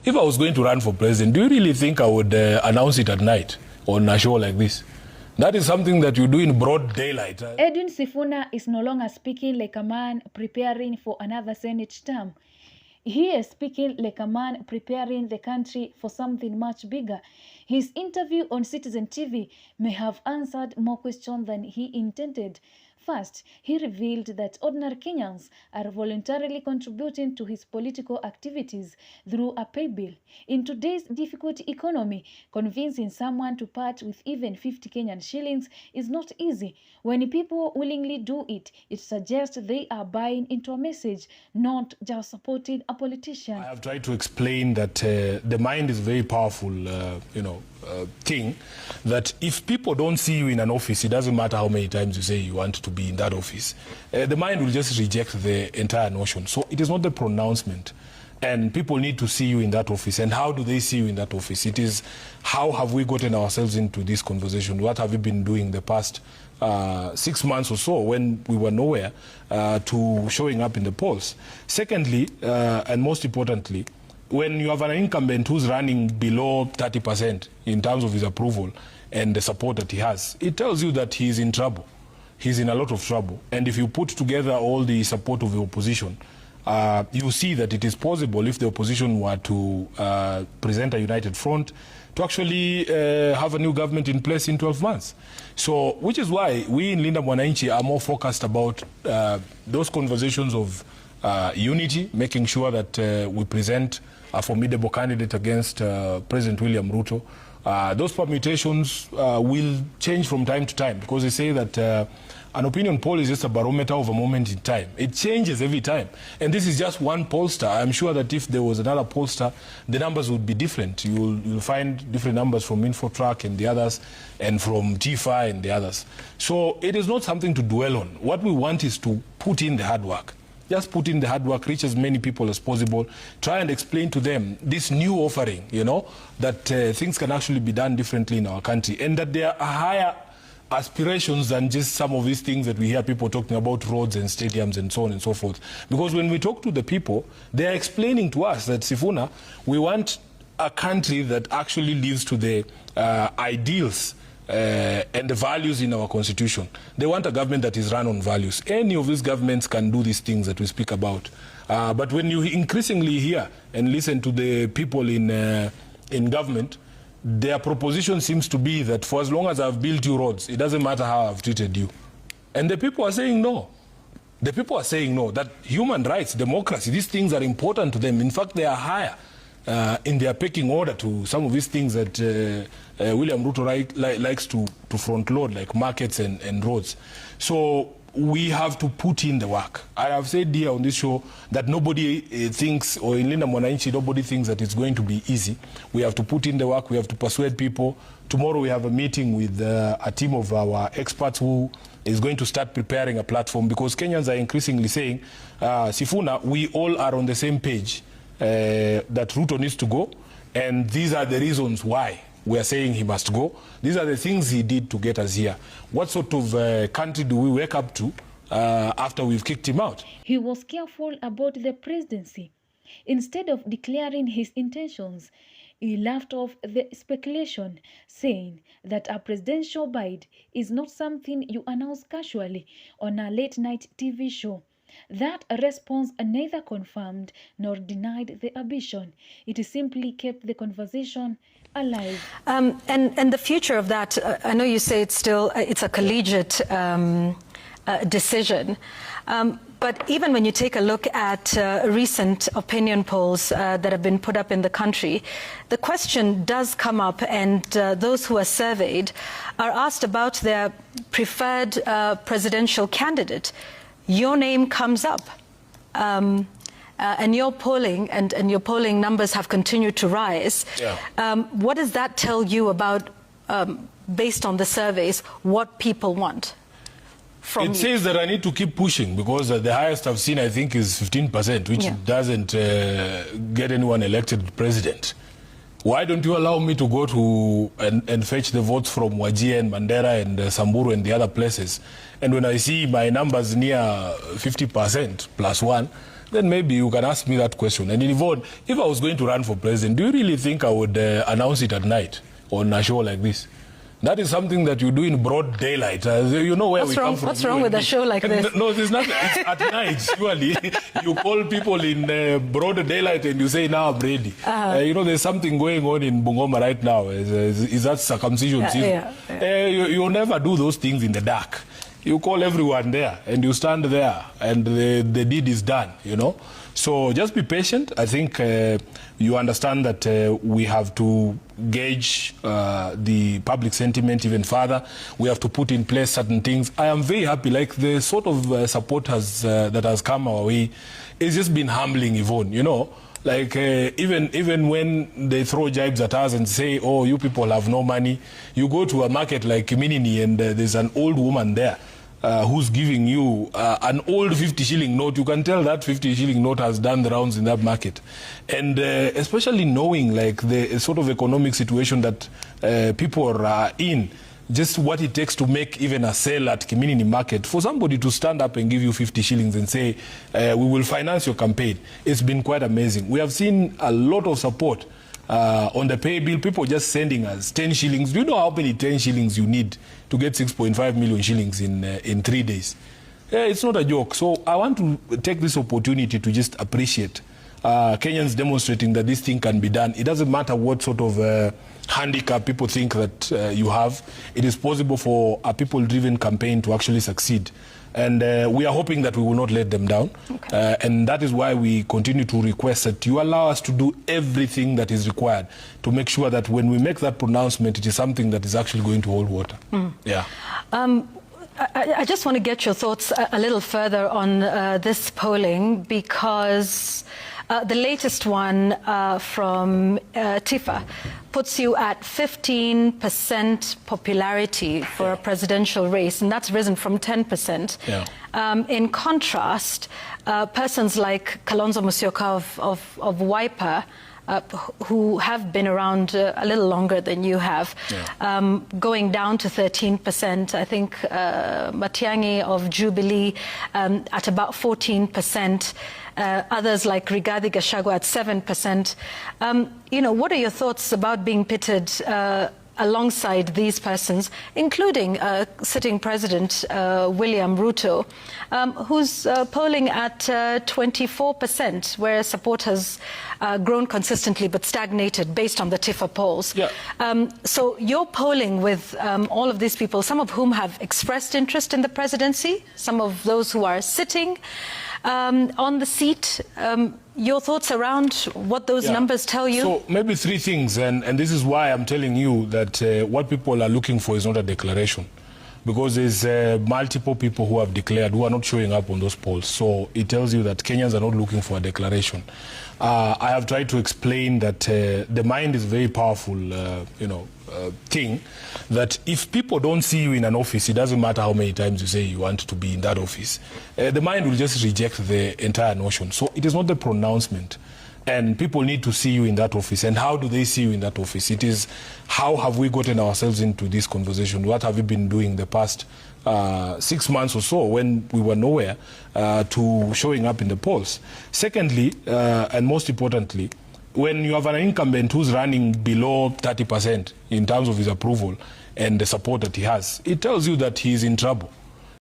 if I was going to run for president, do you really think I would announce it at night on a show like this? That is something that you do in broad daylight. Edwin Sifuna is no longer speaking like a man preparing for another Senate term. He is speaking like a man preparing the country for something much bigger. His interview on Citizen TV may have answered more questions than he intended. First, he revealed that ordinary Kenyans are voluntarily contributing to his political activities through a pay bill. In today's difficult economy, convincing someone to part with even 50 Kenyan shillings is not easy. When people willingly do it, it suggests they are buying into a message, not just supporting a politician. I have tried to explain that the mind is a very powerful, thing, that if people don't see you in an office, it doesn't matter how many times you say you want to be in that office. The mind will just reject the entire notion. So it is not the pronouncement. And people need to see you in that office. And how do they see you in that office? It is, how have we gotten ourselves into this conversation? What have we been doing the past 6 months or so when we were nowhere to showing up in the polls? Secondly, and most importantly, when you have an incumbent who's running below 30% in terms of his approval and the support that he has, it tells you that he's in trouble. He's in a lot of trouble. And if you put together all the support of the opposition, you see that it is possible, if the opposition were to present a united front, to actually have a new government in place in 12 months. So, which is why we in Linda Mwananchi are more focused about those conversations of unity, making sure that we present a formidable candidate against President William Ruto. Those permutations will change from time to time, because they say that an opinion poll is just a barometer of a moment in time. It changes every time. And this is just one pollster. I'm sure that if there was another pollster, the numbers would be different. You'll find different numbers from InfoTrack and the others, and from TFI and the others. So it is not something to dwell on. What we want is to put in the hard work. Just put in the hard work, reach as many people as possible, try and explain to them this new offering, that things can actually be done differently in our country, and that there are higher aspirations than just some of these things that we hear people talking about, roads and stadiums and so on and so forth. Because when we talk to the people, they are explaining to us that, Sifuna, we want a country that actually lives to the ideals and the values in our constitution. They want a government that is run on values. Any of these governments can do these things that we speak about. But when you increasingly hear and listen to the people in government, their proposition seems to be that for as long as I've built you roads, it doesn't matter how I've treated you. And the people are saying no. The people are saying no, that human rights, democracy, these things are important to them. In fact, they are higher in their pecking order to some of these things that William Ruto likes to front load, like markets and roads. So we have to put in the work. I have said here on this show that nobody thinks, or in Linda Mwananchi, nobody thinks that it's going to be easy. We have to put in the work. We have to persuade people. Tomorrow we have a meeting with a team of our experts who is going to start preparing a platform, because Kenyans are increasingly saying, Sifuna, we all are on the same page. That Ruto needs to go, and these are the reasons why we are saying he must go. These are the things he did to get us here. What sort of country do we wake up to after we've kicked him out? He was careful about the presidency. Instead of declaring his intentions, he laughed off the speculation, saying that a presidential bid is not something you announce casually on a late-night TV show. That response neither confirmed nor denied the ambition. It simply kept the conversation alive. And the future of that, I know you say it's a collegiate decision. But even when you take a look at recent opinion polls that have been put up in the country, the question does come up, and those who are surveyed are asked about their preferred presidential candidate. Your name comes up, and your polling and your polling numbers have continued to rise. Yeah. What does that tell you about, based on the surveys, what people want from you? It says that I need to keep pushing, because the highest I've seen, I think, is 15%, which doesn't get anyone elected president. Why don't you allow me to go to and fetch the votes from Wajir and Mandera and Samburu and the other places? And when I see my numbers near 50% plus one, then maybe you can ask me that question. And Yvonne, if I was going to run for president, do you really think I would announce it at night on a show like this? That is something that you do in broad daylight. You know where we come from. What's wrong with a show like this? No, there's nothing. It's at night, surely. You call people in broad daylight and you say, now I'm ready. You know, there's something going on in Bungoma right now. Is that circumcision season? You never do those things in the dark. You call everyone there and you stand there and the deed is done, you know. So just be patient. I think you understand that we have to gauge the public sentiment even further. We have to put in place certain things. I am very happy, like the sort of support that has come our way. It's just been humbling, Yvonne, you know. Like even when they throw jibes at us and say, oh, you people have no money, you go to a market like Kiminini and there's an old woman there who's giving you an old 50 shilling note. You can tell that 50 shilling note has done the rounds in that market. And especially knowing like the sort of economic situation that people are in, just what it takes to make even a sale at Kiminini market, for somebody to stand up and give you 50 shillings and say, we will finance your campaign, it's been quite amazing. We have seen a lot of support on the pay bill, people just sending us 10 shillings. Do you know how many 10 shillings you need to get 6.5 million shillings in 3 days? It's not a joke. So I want to take this opportunity to just appreciate Kenyans demonstrating that this thing can be done. It doesn't matter what sort of handicap people think that you have. It is possible for a people-driven campaign to actually succeed. And we are hoping that we will not let them down. Okay. And that is why we continue to request that you allow us to do everything that is required to make sure that when we make that pronouncement, it is something that is actually going to hold water. Yeah. I just want to get your thoughts a little further on this polling, because the latest one from TIFA puts you at 15% popularity for a presidential race, and that's risen from 10%. Yeah. In contrast, persons like Kalonzo Musyoka of Wiper, who have been around a little longer than you have, yeah, going down to 13%. I think Matiang'i of Jubilee at about 14%. Others like Rigathi Gachagua at 7%. You know, what are your thoughts about being pitted alongside these persons, including sitting President William Ruto, who's polling at 24%, where support has grown consistently but stagnated based on the TIFA polls. Yeah. So you're polling with all of these people, some of whom have expressed interest in the presidency, some of those who are sitting on the seat. Your thoughts around what those numbers tell you? So maybe three things, and this is why I'm telling you that what people are looking for is not a declaration, because there's multiple people who have declared who are not showing up on those polls. So it tells you that Kenyans are not looking for a declaration. I have tried to explain that the mind is a very powerful, thing, that if people don't see you in an office, it doesn't matter how many times you say you want to be in that office. The mind will just reject the entire notion. So it is not the pronouncement. And people need to see you in that office. And how do they see you in that office? It is, how have we gotten ourselves into this conversation? What have we been doing the past 6 months or so when we were nowhere to showing up in the polls? Secondly, and most importantly, when you have an incumbent who's running below 30% in terms of his approval and the support that he has, it tells you that he's in trouble.